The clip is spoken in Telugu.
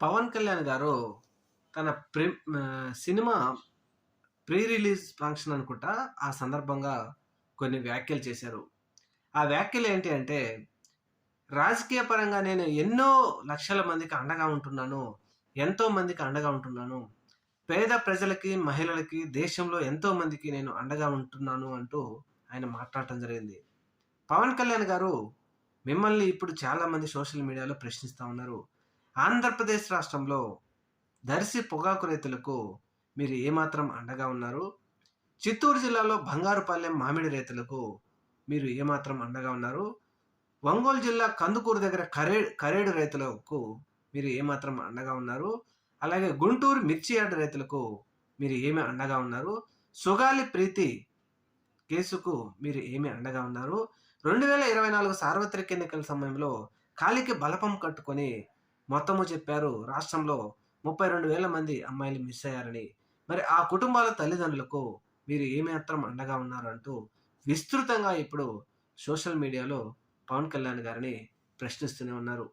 పవన్ కళ్యాణ్ గారు తన సినిమా ప్రీ రిలీజ్ ఫంక్షన్ అనుకుంటా. ఆ సందర్భంగా కొన్ని వ్యాఖ్యలు చేశారు. ఆ వ్యాఖ్యలు ఏంటి అంటే, రాజకీయ పరంగా నేను ఎన్నో లక్షల మందికి అండగా ఉంటున్నాను. ఎంతో మందికి అండగా ఉంటున్నాను. పేద ప్రజలకి, మహిళలకి, దేశంలో ఎంతో మందికి నేను అండగా ఉంటున్నాను అంటూ ఆయన మాట్లాడటం జరిగింది. పవన్ కళ్యాణ్ గారు మిమ్మల్ని ఇప్పుడు చాలామంది సోషల్ మీడియాలో ప్రశ్నిస్తా ఉన్నారు. ఆంధ్రప్రదేశ్ రాష్ట్రంలో దర్శి పొగాకు రైతులకు మీరు ఏమాత్రం అండగా ఉన్నారు? చిత్తూరు జిల్లాలో బంగారుపాలెం మామిడి రైతులకు మీరు ఏమాత్రం అండగా ఉన్నారు? ఒంగోలు జిల్లా కందుకూరు దగ్గర కరేడు రైతులకు మీరు ఏమాత్రం అండగా ఉన్నారు? అలాగే గుంటూరు మిర్చి యార్డ్ రైతులకు మీరు ఏమి అండగా ఉన్నారు? సుగాలి ప్రీతి కేసుకు మీరు ఏమి అండగా ఉన్నారు? 2024 సార్వత్రిక ఎన్నికల సమయంలో కాలికి బలపం కట్టుకొని మొత్తము చెప్పారు. రాష్ట్రంలో 32,000 మంది అమ్మాయిలు మిస్ అయ్యారని. మరి ఆ కుటుంబాల తల్లిదండ్రులకు మీరు ఏమాత్రం అండగా ఉన్నారు అంటూ విస్తృతంగా ఇప్పుడు సోషల్ మీడియాలో పవన్ కళ్యాణ్ గారిని ప్రశ్నిస్తూనే ఉన్నారు.